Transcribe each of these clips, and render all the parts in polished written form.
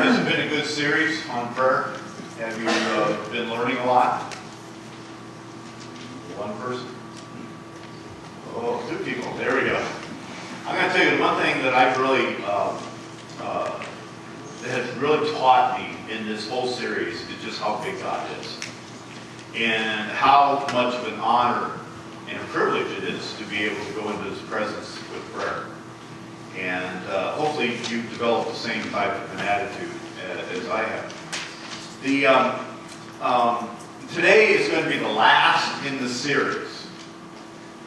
Has it been a good series on prayer? Have you been learning a lot? One person? Oh, two people. There we go. I'm going to tell you one thing that I've really, that has really taught me in this whole series is just how big God is. And how much of an honor and a privilege it is to be able to go into His presence with prayer. And hopefully you've developed the same type of an attitude as I have. Today is going to be the last in the series.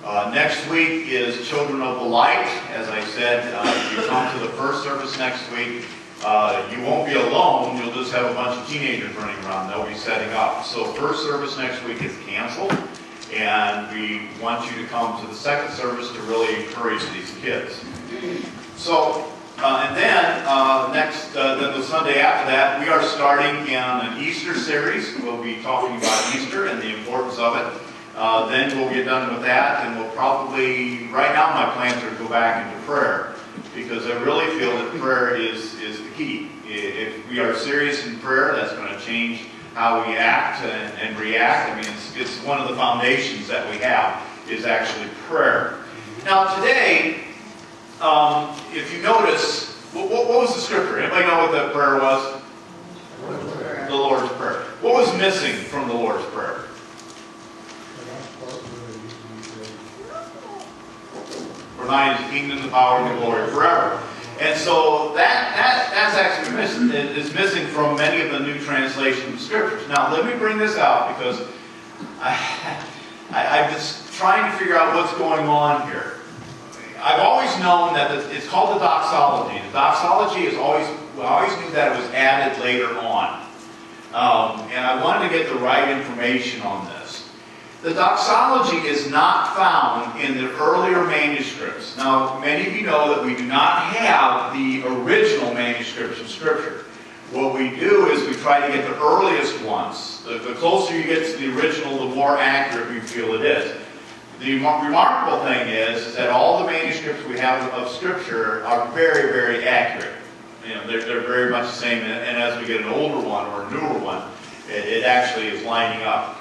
Next week is Children of the Light. As I said, if you come to the first service next week, you won't be alone. You'll just have a bunch of teenagers running around. They'll be setting up. So first service next week is canceled. And we want you to come to the second service to really encourage these kids. So, and then then the Sunday after that, we are starting in an Easter series. We'll be talking about Easter and the importance of it. Then we'll get done with that, and we'll probably, right now my plans are to go back into prayer, because I really feel that prayer is the key. If we are serious in prayer, that's going to change how we act and react. I mean, it's one of the foundations that we have is actually prayer. Now today, if you notice, what was the scripture? Anybody know what that prayer was? The Lord's Prayer. What was missing from the Lord's Prayer? For thine is the kingdom, the power, and the glory forever. And so that's actually missing. It's missing from many of the new translations of scriptures. Now let me bring this out because I'm just trying to figure out what's going on here. I've always known that it's called the doxology. The doxology is always, we always knew that it was added later on. And I wanted to get the right information on this. The doxology is not found in the earlier manuscripts. Now, many of you know that we do not have the original manuscripts of Scripture. What we do is we try to get the earliest ones. The closer you get to the original, the more accurate we feel it is. The remarkable thing is that all the manuscripts we have of Scripture are very, very accurate. You know, they're very much the same, and as we get an older one or a newer one, it actually is lining up.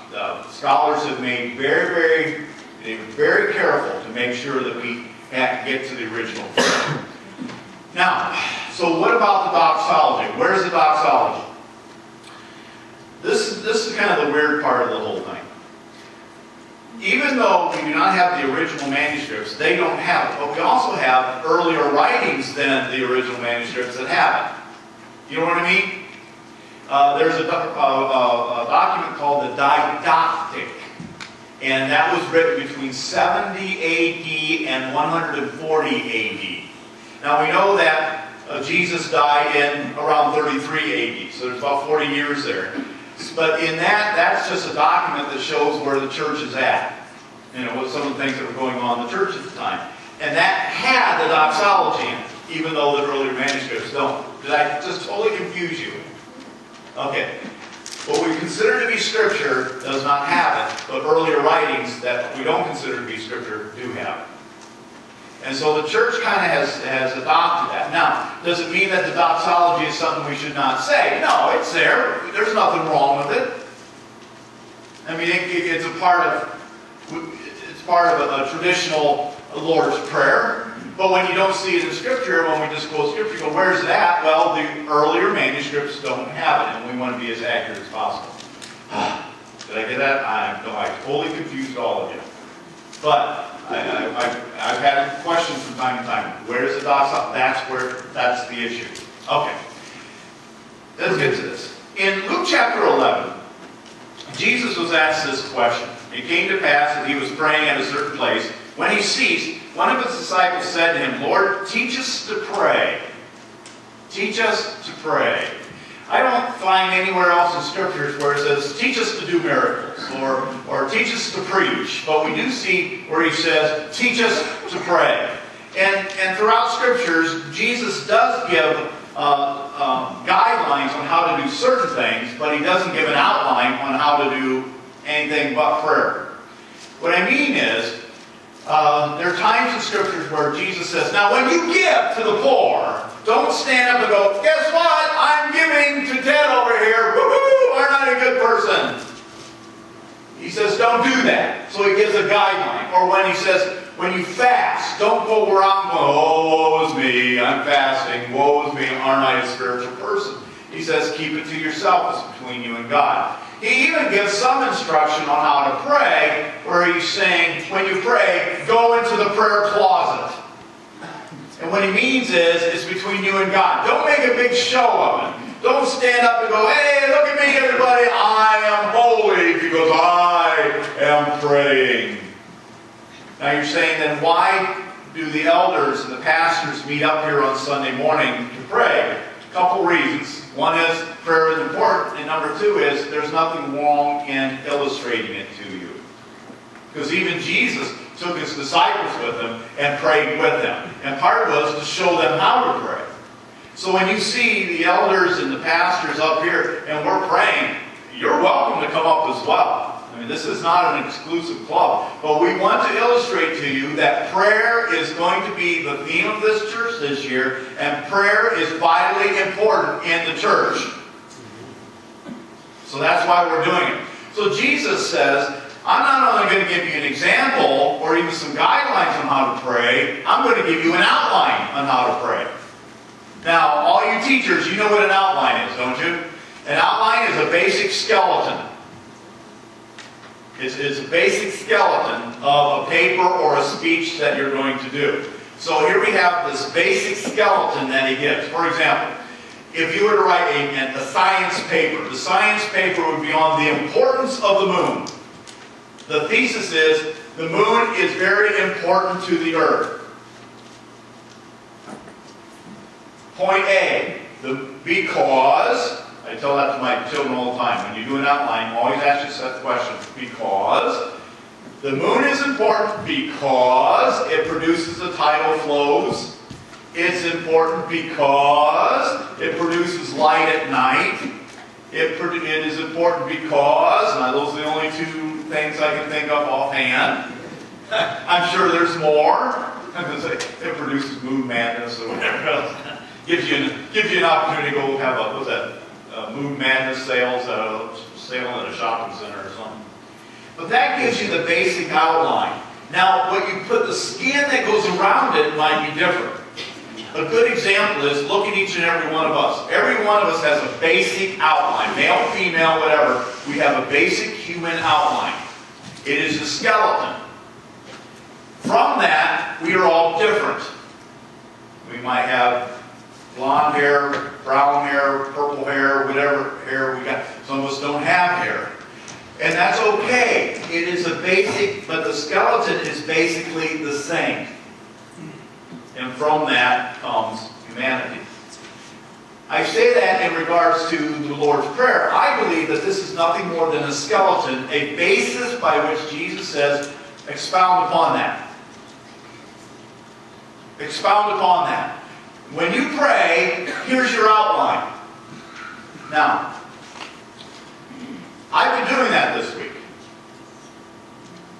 Scholars have made very careful to make sure that we get to the original prayer. Now, so what about the doxology? Where's the doxology? This is kind of the weird part of the whole thing. Even though we do not have the original manuscripts, they don't have it. But we also have earlier writings than the original manuscripts that have it. You know what I mean? There's a document called the Didactic, and that was written between 70 AD and 140 AD. Now we know that Jesus died in around 33 AD, so there's about 40 years there. But in that's just a document that shows where the church is at. You know, what some of the things that were going on in the church at the time. And that had the doxology in it, even though the earlier manuscripts don't. Did I just totally confuse you? Okay. What we consider to be Scripture does not have it, but earlier writings that we don't consider to be Scripture do have it. And so the church kind of has adopted that. Now, does it mean that the doxology is something we should not say? No, it's there. There's nothing wrong with it. I mean, it's a part of a traditional Lord's Prayer. But when you don't see it in Scripture, when we just quote Scripture, you go, where's it at? Well, the earlier manuscripts don't have it, and we want to be as accurate as possible. Did I get that? I totally confused all of you. But I've had questions from time to time. Where's the doxology? That's the issue. Okay. Let's get to this. In Luke chapter 11, Jesus was asked this question. It came to pass that he was praying at a certain place. When he ceased, one of his disciples said to him, Lord, teach us to pray. Teach us to pray. I don't find anywhere else in Scriptures where it says, teach us to do miracles, or teach us to preach. But we do see where he says, teach us to pray. And throughout Scriptures, Jesus does give guidelines on how to do certain things, but he doesn't give an outline on how to do anything but prayer. What I mean is, there are times in Scriptures where Jesus says, now when you give to the poor, don't stand up and go, guess what? I'm giving says, don't do that. So he gives a guideline. Or when he says, when you fast, don't go around going, oh, woe is me, I'm fasting, woe is me, aren't I a spiritual person? He says, keep it to yourself, it's between you and God. He even gives some instruction on how to pray, where he's saying, when you pray, go into the prayer closet. And what he means is, it's between you and God. Don't make a big show of it. Don't stand up and go, hey, look at me, everybody, I am holy, because I am praying. Now you're saying, then why do the elders and the pastors meet up here on Sunday morning to pray? A couple reasons. One is prayer is important, and number two is there's nothing wrong in illustrating it to you. Because even Jesus took his disciples with him and prayed with them. And part was to show them how to pray. So when you see the elders and the pastors up here and we're praying, you're welcome to come up as well. I mean, this is not an exclusive club. But we want to illustrate to you that prayer is going to be the theme of this church this year, and prayer is vitally important in the church. So that's why we're doing it. So Jesus says, I'm not only going to give you an example or even some guidelines on how to pray, I'm going to give you an outline on how to pray. Now, all you teachers, you know what an outline is, don't you? An outline is a basic skeleton. It's a basic skeleton of a paper or a speech that you're going to do. So here we have this basic skeleton that he gives. For example, if you were to write a science paper, the science paper would be on the importance of the moon. The thesis is, the moon is very important to the earth. Point A, because, I tell that to my children all the time, when you do an outline, always ask yourself the question, because the moon is important because it produces the tidal flows. It's important because it produces light at night. It is important because, and those are the only two things I can think of offhand. I'm sure there's more. It produces moon madness or whatever else. Gives you an opportunity to go have a, what's that, moon madness sale at a shopping center or something. But that gives you the basic outline. Now, what you put, the skin that goes around it might be different. A good example is, look at each and every one of us. Every one of us has a basic outline. Male, female, whatever. We have a basic human outline. It is a skeleton. From that, we are all different. We might have blonde hair, brown hair, purple hair, whatever hair we got. Some of us don't have hair. And that's okay. It is a basic, but the skeleton is basically the same. And from that comes humanity. I say that in regards to the Lord's Prayer. I believe that this is nothing more than a skeleton, a basis by which Jesus says, expound upon that. Expound upon that. When you pray, here's your outline. Now, I've been doing that this week.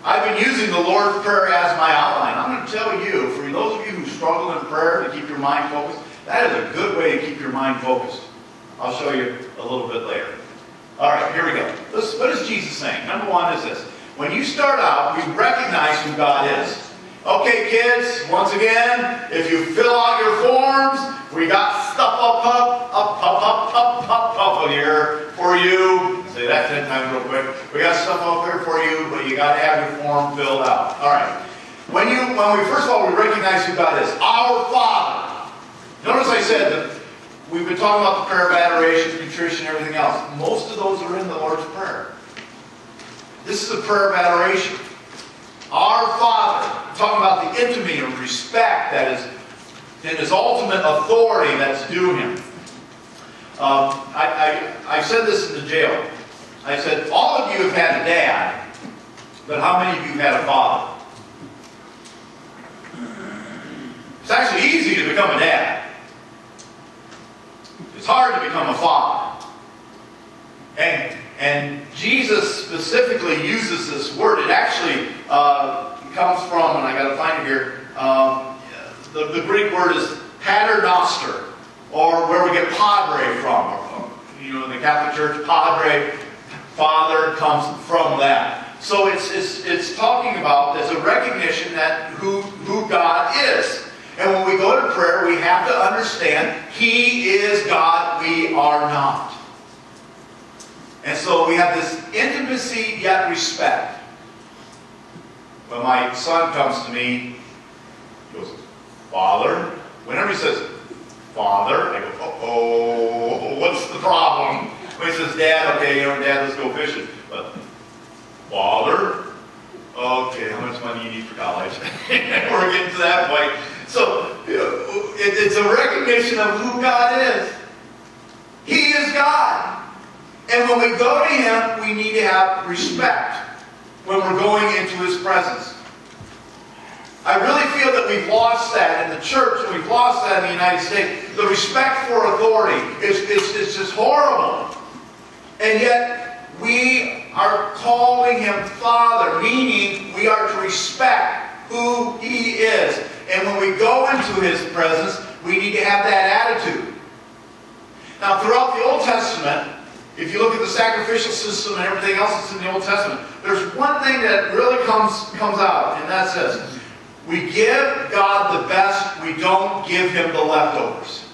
I've been using the Lord's Prayer as my outline. I'm going to tell you, for those of you who struggle in prayer to keep your mind focused, that is a good way to keep your mind focused. I'll show you a little bit later. All right, here we go. What is Jesus saying? Number one is this. When you start out, you recognize who God is. Okay, kids, once again, if you fill out your forms, we got stuff up here for you. Say that 10 times real quick. We got stuff up here for you, but you got to have your form filled out. All right. When we first of all, we recognize who God is. Our Father. Notice I said that we've been talking about the prayer of adoration, contrition, and everything else. Most of those are in the Lord's Prayer. This is a prayer of adoration. Our Father. We're talking about the intimacy of respect that is in His ultimate authority that's due Him. I said this in the jail. I said, all of you have had a dad, but how many of you have had a father? It's actually easy to become a dad. It's hard to become a father. And Jesus specifically uses this word. It actually comes from, and I got to find it here, the Greek word is paternoster, or where we get padre from. You know, in the Catholic Church, padre, father, comes from that. So it's talking about as a recognition that who God is. And when we go to prayer, we have to understand He is God, we are not. And so we have this intimacy yet respect. When my son comes to me, he goes, Father. Whenever he says, Father, I go, oh, what's the problem? When he says, Dad, okay, Dad, let's go fishing. But, Father, okay, how much money you need for college? We're getting to that point. So, it's a recognition of who God is. He is God. And when we go to Him, we need to have respect when we're going into His presence. I really feel that we've lost that in the church, and we've lost that in the United States. The respect for authority is just horrible. And yet, we are calling Him Father, meaning we are to respect who He is. And when we go into His presence, we need to have that attitude. Now, throughout the Old Testament, if you look at the sacrificial system and everything else that's in the Old Testament, there's one thing that really comes out, and that's this. We give God the best, we don't give Him the leftovers.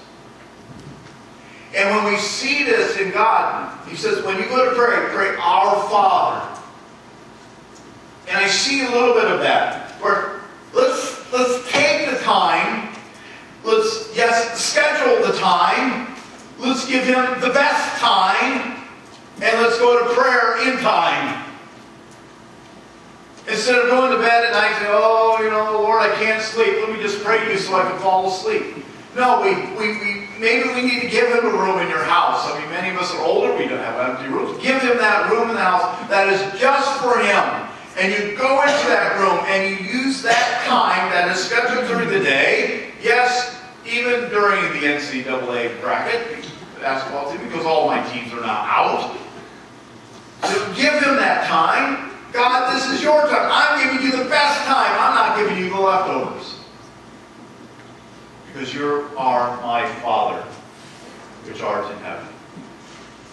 And when we see this in God, He says, when you go to pray, pray, Our Father. And I see a little bit of that. Where let's take the time, let's schedule the time, let's give Him the best time, and let's go to prayer in time. Instead of going to bed at night and saying, oh, Lord, I can't sleep. Let me just pray to You so I can fall asleep. No, maybe we need to give Him a room in your house. I mean, many of us are older. We don't have empty rooms. Give Him that room in the house that is just for Him. And you go into that room and you use that time that is scheduled during the day. Yes, even during the NCAA bracket, basketball team, because all my teams are now out. So give Him that time. God, this is Your time. I'm giving You the best time.